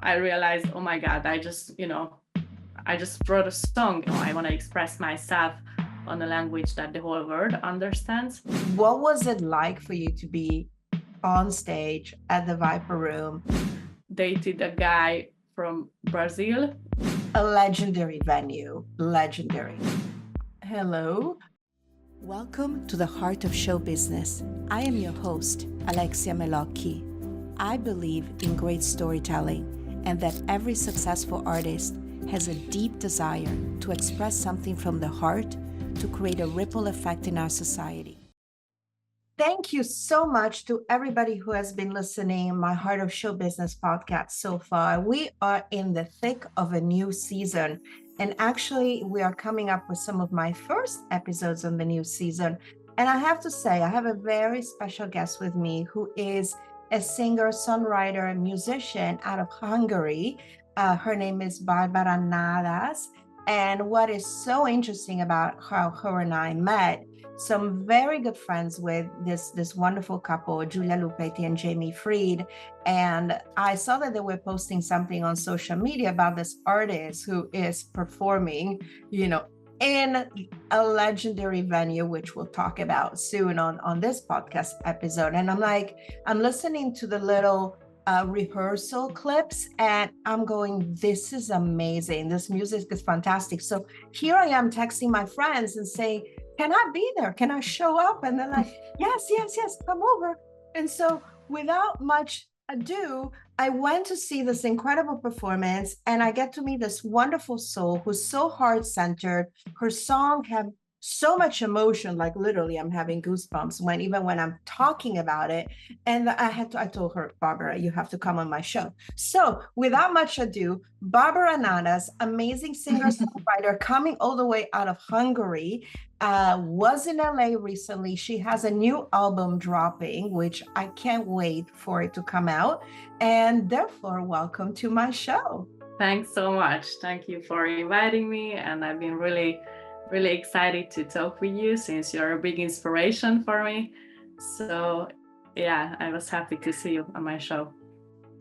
I realized, oh my God, I just wrote a song. I want to express myself on a language that the whole world understands. What was it like for you to be on stage at the Viper Room? Dated a guy from Brazil. A legendary venue, legendary. Hello. Welcome to the Heart of Show Business. I am your host, Alexia Melocchi. I believe in great storytelling and that every successful artist has a deep desire to express something from the heart to create a ripple effect in our society. Thank you so much to everybody who has been listening my Heart of Show Business podcast so far. We are in the thick of a new season. And actually, we are coming up with some of my first episodes on the new season. And I have to say, I have a very special guest with me who is a singer, songwriter, and musician out of Hungary. Her name is Barbara Nadas. And what is so interesting about how her and I met, some very good friends with this wonderful couple, Giulia Lupetti and Jamie Fried. And I saw that they were posting something on social media about this artist who is performing, in a legendary venue, which we'll talk about soon on this podcast episode. And I'm listening to the little rehearsal clips and I'm going, this is amazing. This music is fantastic. So here I am texting my friends and saying, can I be there? Can I show up? And they're like, yes, come over. And so without much ado, I went to see this incredible performance and I get to meet this wonderful soul who's so heart-centered. Her song have so much emotion, like literally I'm having goosebumps even when I'm talking about it. And I told her, Barbara, you have to come on my show. So without much ado, Barbara Nadas, amazing singer-songwriter coming all the way out of Hungary, was in LA recently. She has a new album dropping, which I can't wait for it to come out. And therefore, welcome to my show. Thanks so much. Thank you for inviting me. And I've been really excited to talk with you since you're a big inspiration for me. So yeah, I was happy to see you on my show.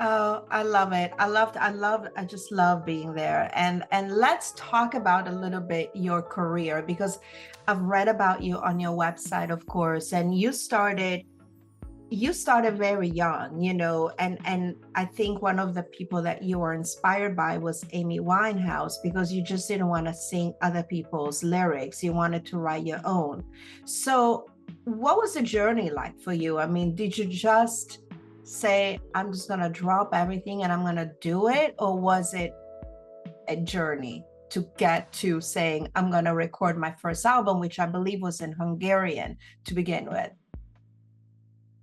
Oh, I love it. I just love being there. And let's talk about a little bit your career, because I've read about you on your website, of course, and you started very young, and I think one of the people that you were inspired by was Amy Winehouse, because you just didn't want to sing other people's lyrics. You wanted to write your own. So what was the journey like for you? I mean, did you just say, I'm just going to drop everything and I'm going to do it? Or was it a journey to get to saying, I'm going to record my first album, which I believe was in Hungarian to begin with?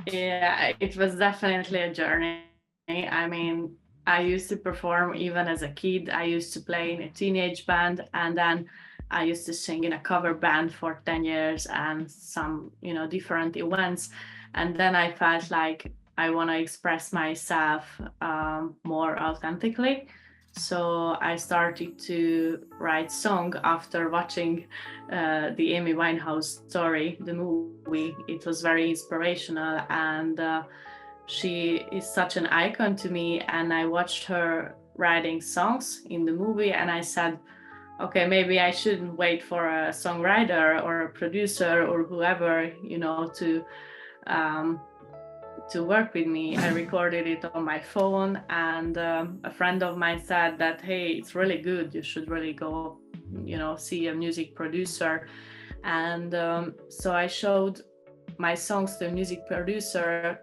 Yeah, it was definitely a journey. I mean, I used to perform even as a kid. I used to play in a teenage band, and then I used to sing in a cover band for 10 years and some, different events. And then I felt like I want to express myself more authentically. So I started to write song after watching the Amy Winehouse story, the movie. It was very inspirational, and she is such an icon to me. And I watched her writing songs in the movie, and I said, okay, maybe I shouldn't wait for a songwriter or a producer or whoever, to work with me. I recorded it on my phone, and a friend of mine said that, hey, it's really good. You should really go, see a music producer. And so I showed my songs to a music producer,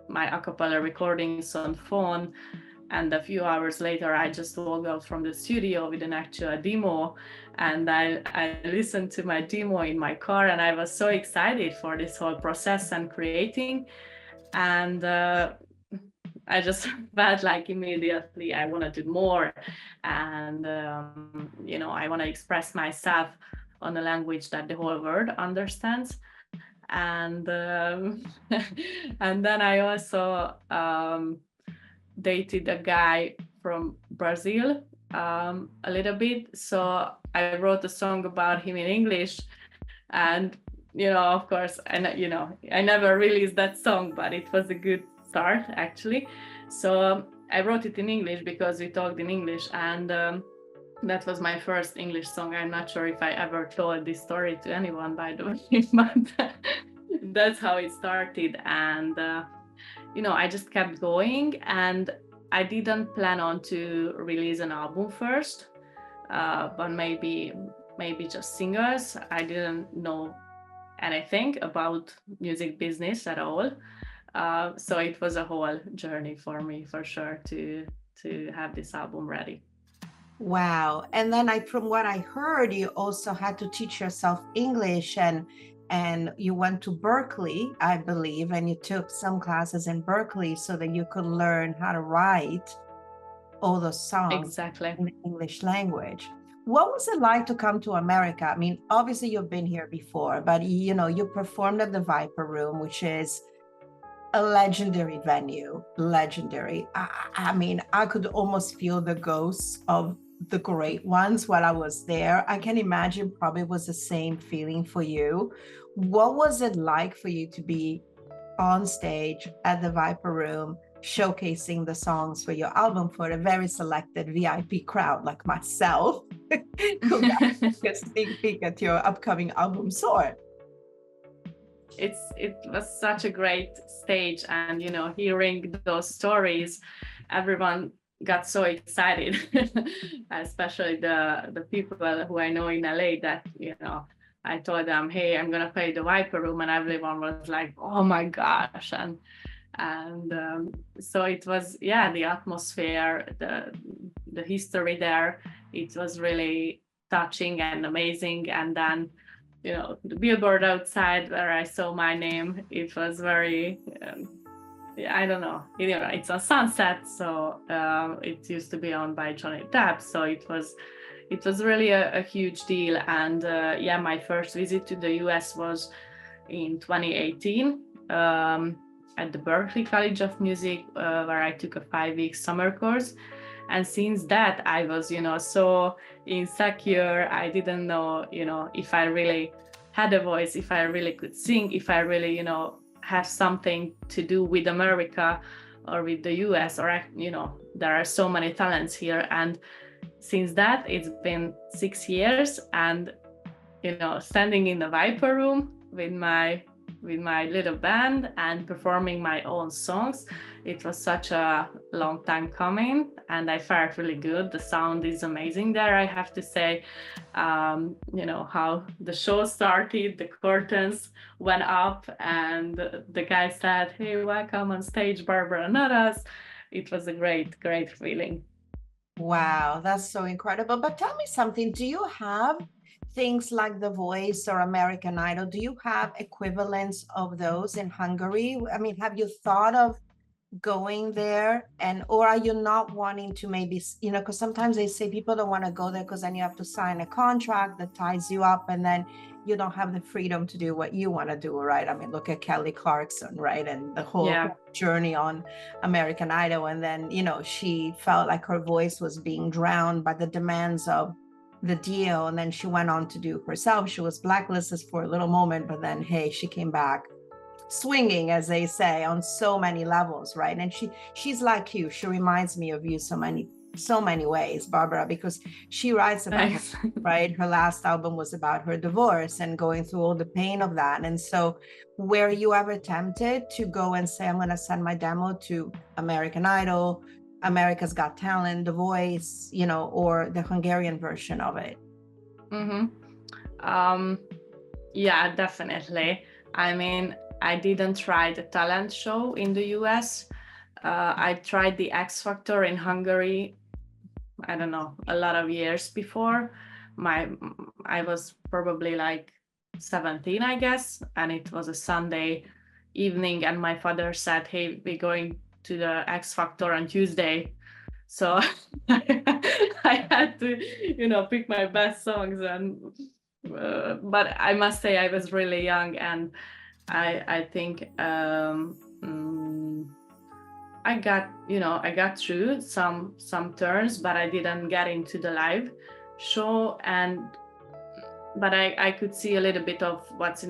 my a cappella recordings on phone. And a few hours later, I just walked out from the studio with an actual demo, and I listened to my demo in my car, and I was so excited for this whole process and creating. And I just felt like immediately I want to do more, and I want to express myself on a language that the whole world understands. And and then I also dated a guy from Brazil a little bit, so I wrote a song about him in English. And of course, and I never released that song, but it was a good start actually. So I wrote it in English because we talked in English, and that was my first English song. I'm not sure if I ever told this story to anyone, by the way, but that's how it started. And I just kept going, and I didn't plan on to release an album first, but maybe just singles. I didn't know anything about music business at all. So it was a whole journey for me, for sure, to have this album ready. Wow. And then from what I heard, you also had to teach yourself English, and you went to Berkeley, I believe, and you took some classes in Berkeley so that you could learn how to write all those songs Exactly. in the English language. What was it like to come to America? I mean, obviously you've been here before, but you performed at the Viper Room, which is a legendary venue, legendary. I mean, I could almost feel the ghosts of the great ones while I was there. I can imagine probably was the same feeling for you. What was it like for you to be on stage at the Viper Room, showcasing the songs for your album for a very selected VIP crowd like myself, who got a sneak peek at your upcoming album, Soar? It was such a great stage, and hearing those stories, everyone got so excited, especially the people who I know in LA, that I told them, hey, I'm gonna play the Viper Room, and everyone was like, oh my gosh. And so it was, the atmosphere, the history there, it was really touching and amazing. And then the billboard outside where I saw my name, it was very I don't know, it's a Sunset, so it used to be owned by Johnny Depp, so it was really a huge deal. And my first visit to the US was in 2018 at the Berklee College of Music, where I took a 5-week summer course. And since that, I was so insecure. I didn't know if I really had a voice, if I really could sing, if I really have something to do with America or with the US, or there are so many talents here. And since that, it's been 6 years, and standing in the Viper Room with my little band and performing my own songs, it was such a long time coming, and I felt really good. The sound is amazing there, I have to say. How the show started, the curtains went up, and the guy said, hey, welcome on stage, Barbara, not us. It was a great feeling. Wow, that's so incredible. But tell me something, do you have things like The Voice or American Idol? Do you have equivalents of those in Hungary? I mean, have you thought of going there, or are you not wanting to, maybe, because sometimes they say people don't want to go there because then you have to sign a contract that ties you up, and then you don't have the freedom to do what you want to do, right? I mean, look at Kelly Clarkson, right? And the whole journey on American Idol. And then, she felt like her voice was being drowned by the demands of the deal. And then she went on to do herself. She was blacklisted for a little moment, but then, hey, she came back swinging, as they say, on so many levels, right? And she's like you. She reminds me of you so many ways, Barbara, because she writes about right? Her last album was about her divorce and going through all the pain of that. And so were you ever tempted to go and say, I'm going to send my demo to American Idol, America's Got Talent, The Voice, or the Hungarian version of it? Yeah, definitely. I mean, I didn't try the talent show in the US. I tried the X Factor in Hungary, I don't know, a lot of years before. I was probably like 17, I guess, and it was a Sunday evening, and my father said, hey, we're going to the X Factor on Tuesday. So I had to, pick my best songs, and but I must say I was really young, and I think I got through some turns, but I didn't get into the live show. But I could see a little bit of what's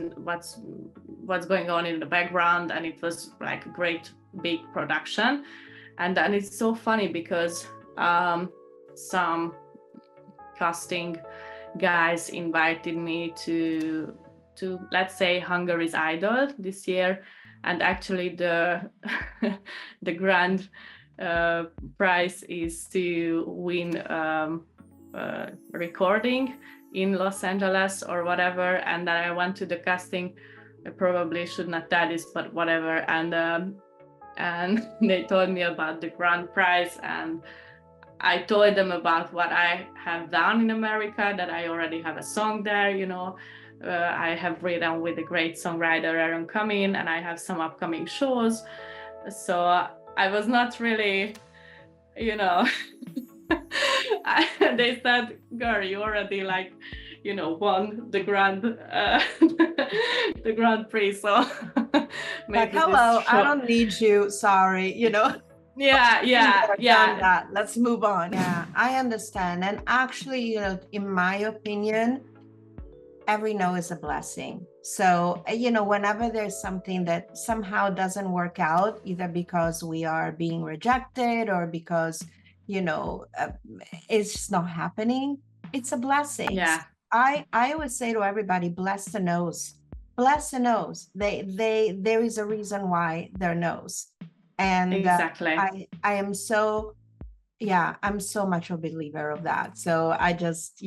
going on in the background, and it was like a great big production. And it's so funny because some casting guys invited me to let's say Hungary's Idol this year, and actually the the grand prize is to win recording in Los Angeles or whatever. And then I went to the casting. I probably should not tell this, but whatever. And they told me about the grand prize, and I told them about what I have done in America, that I already have a song there, I have written with a great songwriter, Aaron Cumming, and I have some upcoming shows. So I was not really, they said, girl, you already won the the Grand Prix. So like, hello, I don't need you. Sorry, Yeah. That. Let's move on. Yeah, I understand. And actually, in my opinion, every no is a blessing. So, whenever there's something that somehow doesn't work out, either because we are being rejected or because, it's just not happening, it's a blessing. Yeah. I always say to everybody, bless the no's. Bless the no's. There is a reason why they're no's. And exactly. I am so, I'm so much a believer of that. So I just,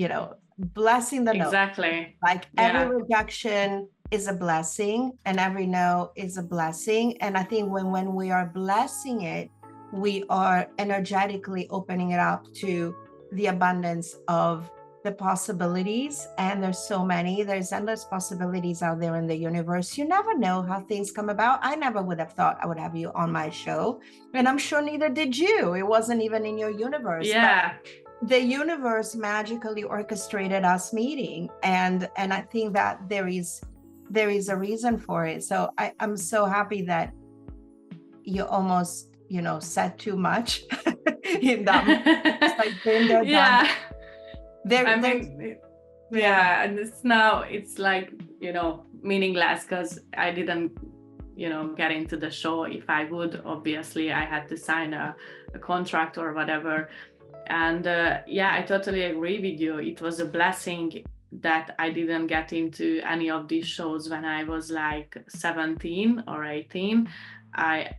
blessing the no. Exactly. Like every rejection is a blessing and every no is a blessing. And I think when we are blessing it, we are energetically opening it up to the abundance of the possibilities. And there's so many, there's endless possibilities out there in the universe. You never know how things come about. I never would have thought I would have you on my show. And I'm sure neither did you. It wasn't even in your universe. Yeah. But the universe magically orchestrated us meeting. And I think that there is a reason for it. So I'm so happy that you almost, said too much in that. It's like been there, yeah. Done. And it's like, meaningless because I didn't, get into the show. If I would, obviously I had to sign a contract or whatever. And I totally agree with you. It was a blessing that I didn't get into any of these shows when I was like 17 or 18. I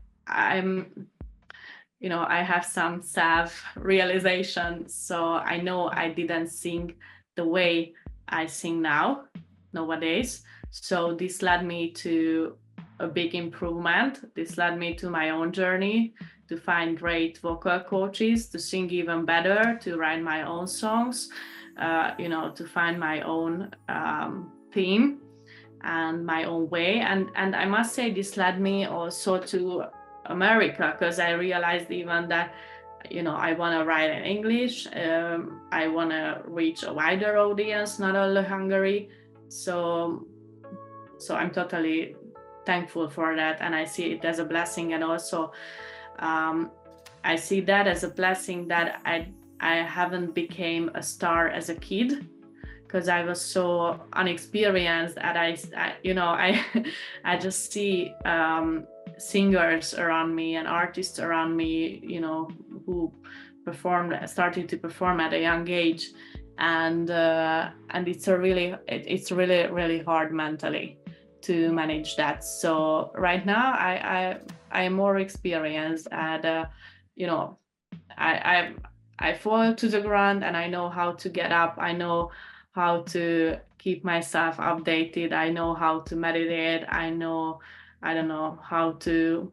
have some self-realization. So I know I didn't sing the way I sing nowadays. So this led me to a big improvement. This led me to my own journey, to find great vocal coaches, to sing even better, to write my own songs, to find my own theme and my own way. And I must say this led me also to America, because I realized even that, I want to write in English. I want to reach a wider audience, not only Hungary. So I'm totally thankful for that. And I see it as a blessing. And also, I see that as a blessing that I haven't became a star as a kid, because I was so unexperienced. And I just see singers around me and artists around me, who started to perform at a young age, and it's really, really hard mentally to manage that. So right now I am more experienced, and I fall to the ground and I know how to get up. I know how to keep myself updated. I know how to meditate. I don't know how to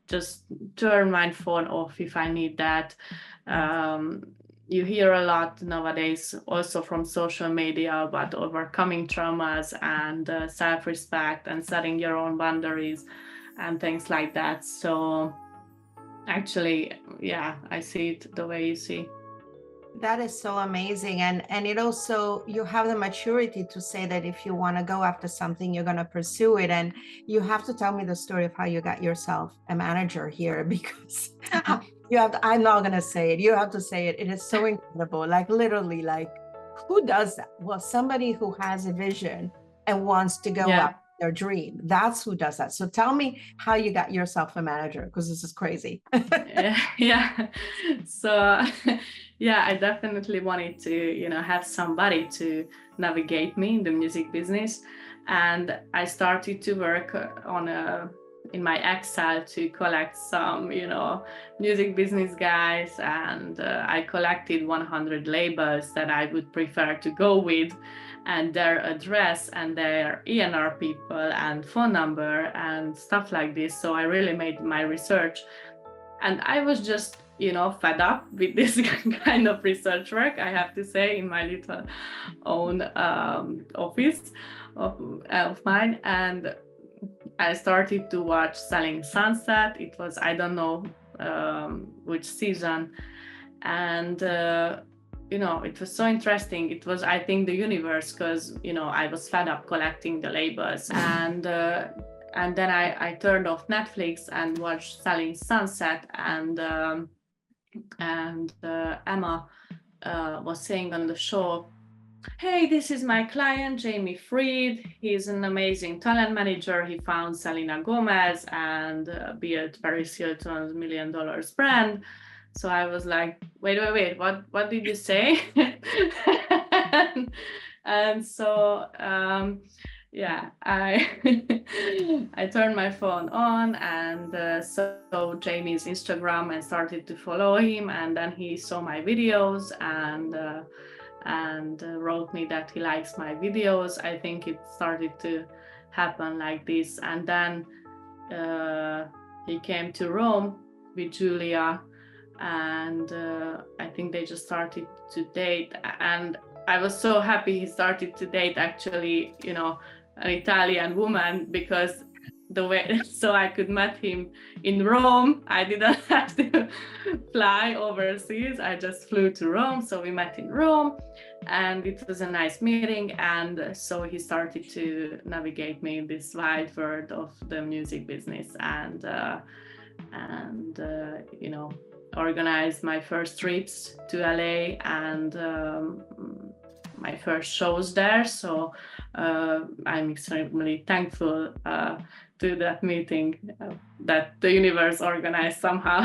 just turn my phone off if I need that. You hear a lot nowadays also from social media about overcoming traumas and self-respect and setting your own boundaries and things like that. So actually, I see it the way you see. That is so amazing. And it also, you have the maturity to say that if you want to go after something, you're going to pursue it. And you have to tell me the story of how you got yourself a manager here, because I'm not going to say it. You have to say it. It is so incredible. Like literally, like who does that? Well, somebody who has a vision and wants to go up their dream. That's who does that. So tell me how you got yourself a manager, because this is crazy. Yeah. So yeah, I definitely wanted to, have somebody to navigate me in the music business. And I started to work in my Excel to collect some, music business guys. And I collected 100 labels that I would prefer to go with, and their address and their ENR people and phone number and stuff like this. So I really made my research. And I was just, fed up with this kind of research work, I have to say, in my little own office of mine. And I started to watch Selling Sunset. It was, I don't know which season. And, it was so interesting. It was, I think, the universe, because, I was fed up collecting the labels. And then I turned off Netflix and watched Selling Sunset. And Emma was saying on the show, "Hey, this is my client, Jamie Fried. He's an amazing talent manager. He found Selena Gomez and built Paris Hilton's $1 million brand." So I was like, wait, what did you say? and so, yeah, I I turned my phone on and saw Jamie's Instagram and started to follow him. And then he saw my videos and wrote me that he likes my videos. I think it started to happen like this. And then he came to Rome with Julia, and I think they just started to date. And I was so happy he started to date, actually, an Italian woman, because the way, so I could meet him in Rome. I didn't have to fly overseas. I just flew to Rome. So we met in Rome, and it was a nice meeting. And so he started to navigate me in this wide world of the music business, and organized my first trips to LA and my first shows there. So I'm extremely thankful to that meeting that the universe organized somehow.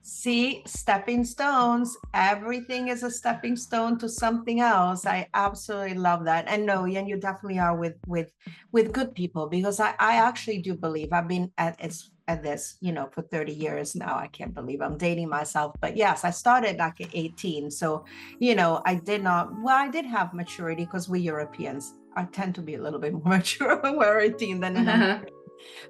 See, stepping stones. Everything is a stepping stone to something else. I absolutely love that. And no, and you definitely are with good people, because I actually do believe I've been at this, for 30 years now. I can't believe I'm dating myself. But yes, I started like at 18. So, I did have maturity, because we Europeans I tend to be a little bit more mature when we're 18 than in America.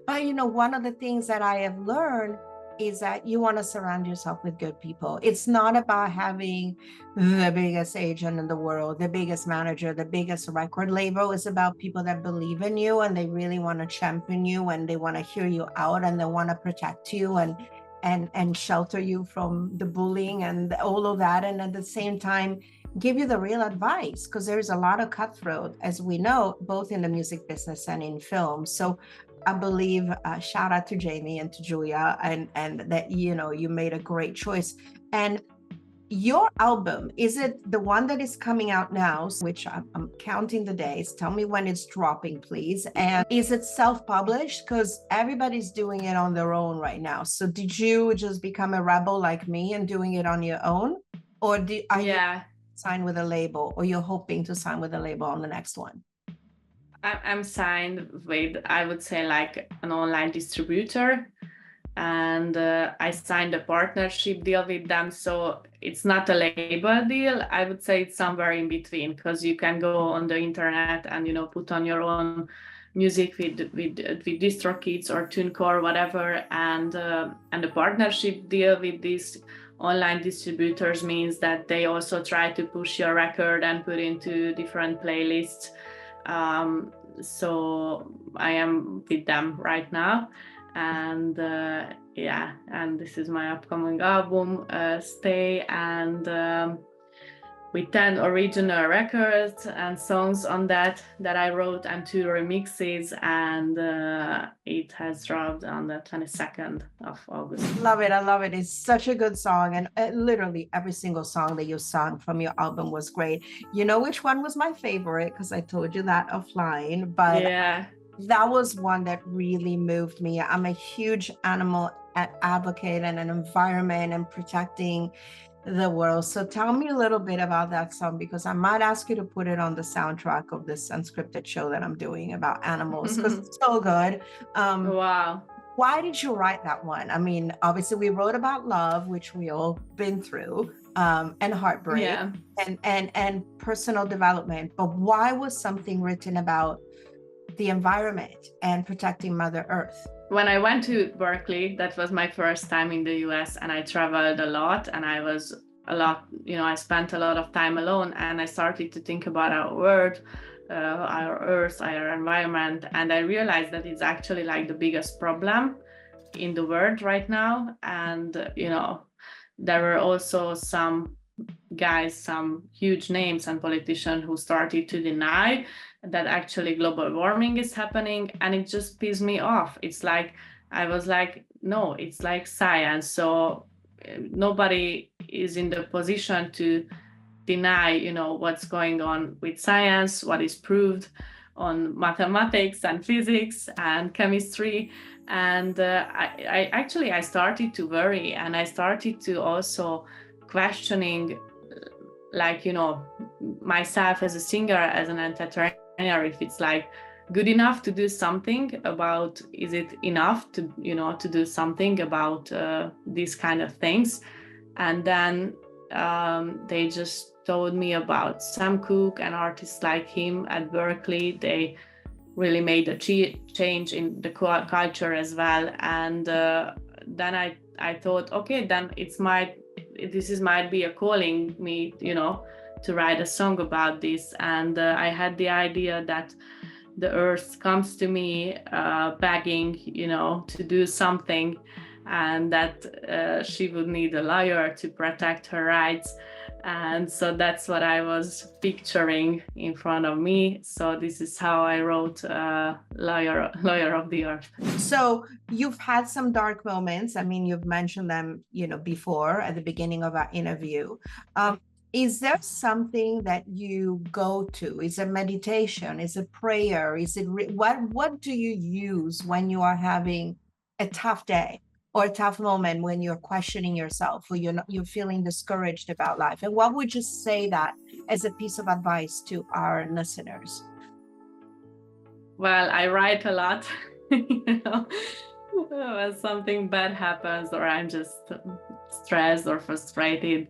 But, one of the things that I have learned is that you want to surround yourself with good people. It's not about having the biggest agent in the world, the biggest manager, the biggest record label. It's about people that believe in you, and they really want to champion you, and they want to hear you out, and they want to protect you and shelter you from the bullying and all of that. And at the same time, give you the real advice, because there's a lot of cutthroat, as we know, both in the music business and in film. So I believe, shout out to Jamie and to Julia, and that, you made a great choice. And your album, is it the one that is coming out now, which I'm counting the days? Tell me when it's dropping, please. And is it self-published? Because everybody's doing it on their own right now. So did you just become a rebel like me and doing it on your own? Or are you signed with a label, or you're hoping to sign with a label on the next one? I'm signed with, I would say, like an online distributor, and I signed a partnership deal with them. So it's not a label deal. I would say it's somewhere in between, because you can go on the internet and, put on your own music with DistroKids or TuneCore, whatever. And the partnership deal with these online distributors means that they also try to push your record and put into different playlists. So I am with them right now, and and this is my upcoming album, Stay, and with 10 original records and songs on that I wrote, and 2 remixes, and it has dropped on the 22nd of August. Love it. I love it. It's such a good song, and literally every single song that you sang from your album was great. You know which one was my favorite, because I told you that offline, but That was one that really moved me. I'm a huge animal advocate and an environment and protecting the world. So tell me a little bit about that song, because I might ask you to put it on the soundtrack of this unscripted show that I'm doing about animals, because it's so good. Wow. Why did you write that one? I mean, obviously we wrote about love, which we all been through, and heartbreak, Yeah. and personal development. But why was something written about the environment and protecting Mother Earth? When I went to Berkeley, that was my first time in the US, and I traveled a lot, and I was a lot, I spent a lot of time alone, and I started to think about our world, our earth, our environment, and I realized that it's actually like the biggest problem in the world right now. And there were also some guys, some huge names and politicians who started to deny that actually global warming is happening, and it just pissed me off. It's like, I was like, no, it's like science. So nobody is in the position to deny, what's going on with science, what is proved on mathematics and physics and chemistry. And I started to worry, and I started to also questioning, like, myself as a singer, as an entertainer, if it's like good enough to do something about, is it enough to, to do something about these kind of things. And then they just told me about Sam Cooke and artists like him at Berkeley. They really made a change in the culture as well. And then I thought, okay, then this might be a calling me, to write a song about this. And I had the idea that the earth comes to me begging, to do something, and that she would need a lawyer to protect her rights. And so that's what I was picturing in front of me. So this is how I wrote Lawyer of the Earth. So you've had some dark moments. I mean, you've mentioned them, before at the beginning of our interview. Is there something that you go to? Is it meditation? Is it prayer? Is it what do you use when you are having a tough day or a tough moment, when you're questioning yourself, or you're feeling discouraged about life? And what would you say that as a piece of advice to our listeners? Well, I write a lot. When something bad happens, or I'm just stressed or frustrated,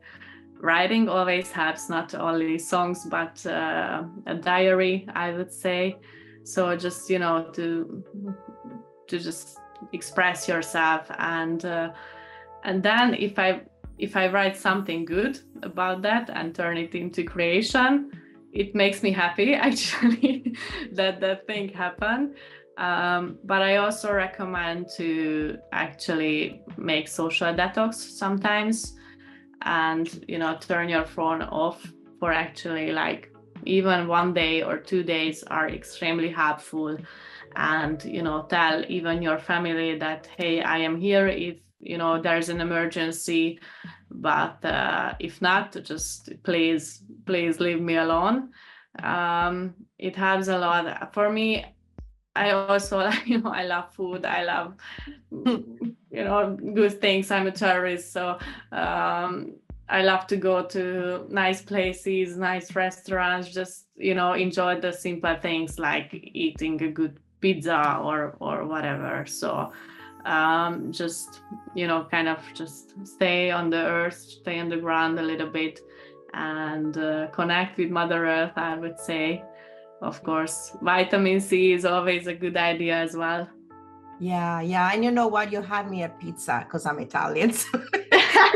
writing always helps. Not only songs, but a diary, I would say. So just to just express yourself, and then if I write something good about that and turn it into creation, it makes me happy, actually, that thing happened. But I also recommend to actually make social detox sometimes, and turn your phone off for actually, like, even 1 day or 2 days are extremely helpful. And tell even your family that, hey, I am here if there's an emergency, but if not, just please leave me alone. It helps a lot for me. I also I love food, I love good things. I'm a tourist, so I love to go to nice places, nice restaurants, just enjoy the simple things like eating a good pizza or whatever. So just kind of just stay on the earth, stay on the ground a little bit, and connect with Mother Earth, I would say. Of course, vitamin C is always a good idea as well. Yeah. And you know what? You had me at pizza because I'm Italian. So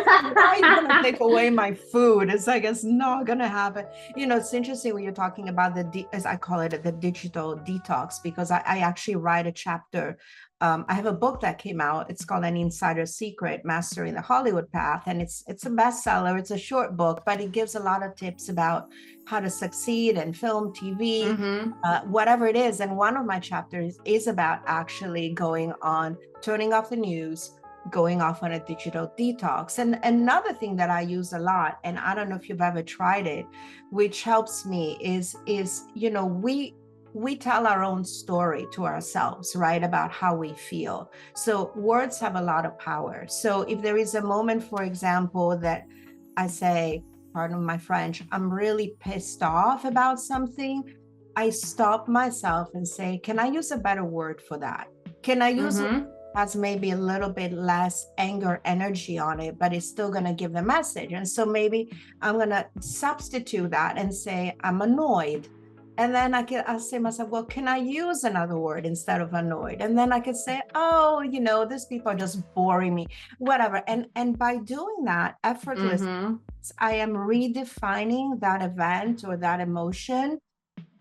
how are you going to take away my food? It's like, it's not going to happen. It's interesting when you're talking about as I call it, the digital detox, because I actually write a chapter. I have a book that came out. It's called An Insider Secret, Mastering the Hollywood Path. And it's a bestseller. It's a short book, but it gives a lot of tips about how to succeed in film, TV, whatever it is. And one of my chapters is about actually turning off the news, going off on a digital detox. And another thing that I use a lot, and I don't know if you've ever tried it, which helps me is we tell our own story to ourselves, right? About how we feel. So words have a lot of power. So if there is a moment, for example, that I say, pardon my French, I'm really pissed off about something, I stop myself and say, can I use a better word for that? Can I use has maybe a little bit less anger energy on it, but it's still going to give the message. And so maybe I'm going to substitute that and say, I'm annoyed. And then I'll say to myself, well, can I use another word instead of annoyed? And then I could say, oh, you know, these people are just boring me, whatever. And by doing that effortlessly, I am redefining that event or that emotion.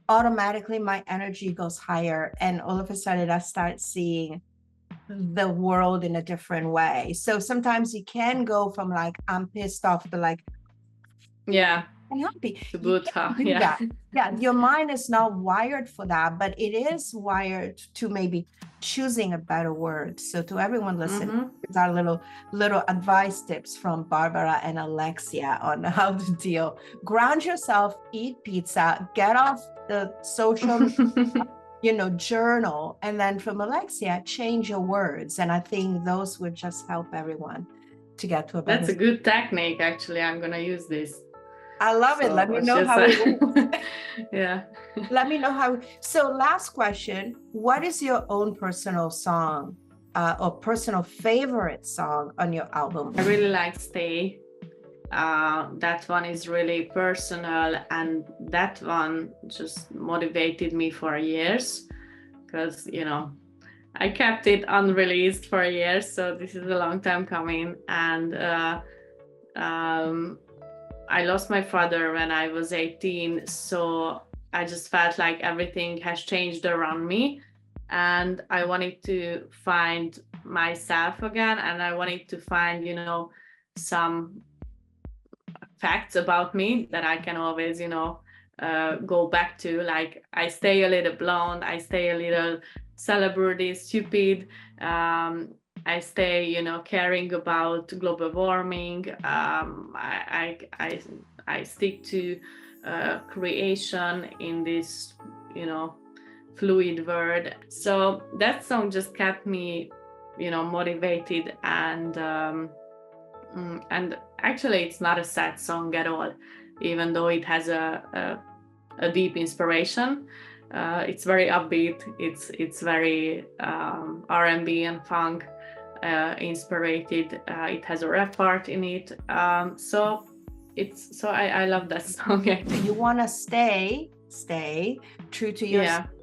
Automatically, my energy goes higher. And all of a sudden, I start seeing the world in a different way. So sometimes you can go from like, I'm pissed off to like, yeah, I'm happy. to Buddha. Yeah, your mind is not wired for that, but it is wired to maybe choosing a better word. So to everyone listening, these are little advice tips from Barbara and Alexia on how to deal. Ground yourself, eat pizza, get off the social journal, and then from Alexia, change your words. And I think those would just help everyone to get to a better. That's a good technique, actually. I'm gonna use this. I love it. Let me know how it works. Yeah. Let me know how. So last question, what is your own personal song or personal favorite song on your album? I really like Stay. That one is really personal, and that one just motivated me for years because, I kept it unreleased for years. So this is a long time coming. And I lost my father when I was 18. So I just felt like everything has changed around me. And I wanted to find myself again. And I wanted to find, some facts about me that I can always, go back to. Like, I stay a little blonde, I stay a little celebrity, stupid. I stay, caring about global warming. I stick to creation in this, fluid world. So that song just kept me, motivated, and actually it's not a sad song at all, even though it has a deep inspiration. It's very upbeat. It's very R&B and funk inspired. It has a rap part in it. So I love that song. You want to stay true to yourself. Yeah.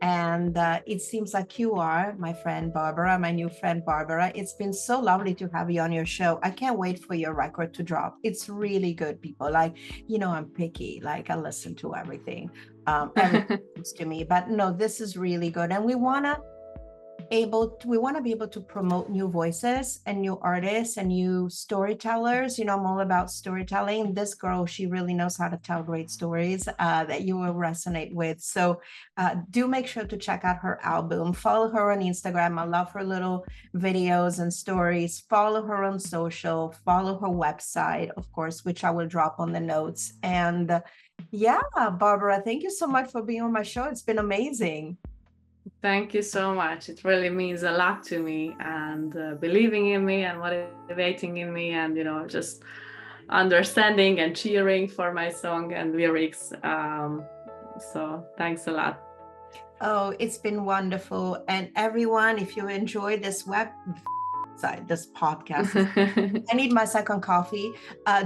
And it seems like you are, my friend Barbara, my new friend Barbara. It's been so lovely to have you on your show. I can't wait for your record to drop. It's really good, people. Like, I'm picky. Like, I listen to everything. Everything comes to me. But no, this is really good. And we want to be able to promote new voices and new artists and new storytellers. I'm all about storytelling. This girl, she really knows how to tell great stories that you will resonate with. So do make sure to check out her album. Follow her on Instagram. I love her little videos and stories. Follow her on social. Follow her website, of course, which I will drop on the notes. And yeah, Barbara, thank you so much for being on my show. It's been amazing. Thank you so much. It really means a lot to me, and believing in me and motivating in me, and just understanding and cheering for my song and lyrics. So thanks a lot. Oh, it's been wonderful. And everyone, if you enjoy this this podcast, I need my second coffee.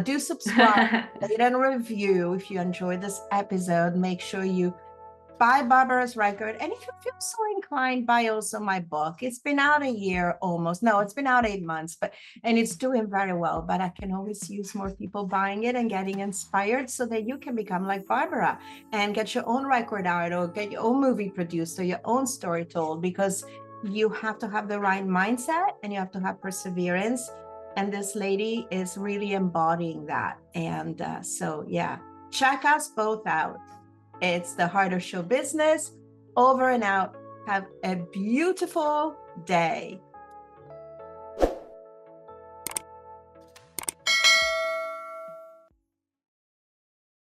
Do subscribe, rate and review. If you enjoyed this episode, make sure you buy Barbara's record. And if you feel so inclined, buy also my book. It's been out a year almost. No, it's been out 8 months, and it's doing very well. But I can always use more people buying it and getting inspired so that you can become like Barbara and get your own record out or get your own movie produced or your own story told, because you have to have the right mindset and you have to have perseverance. And this lady is really embodying that. And so, yeah, check us both out. It's the Heart of Show Business. Over and out. Have a beautiful day.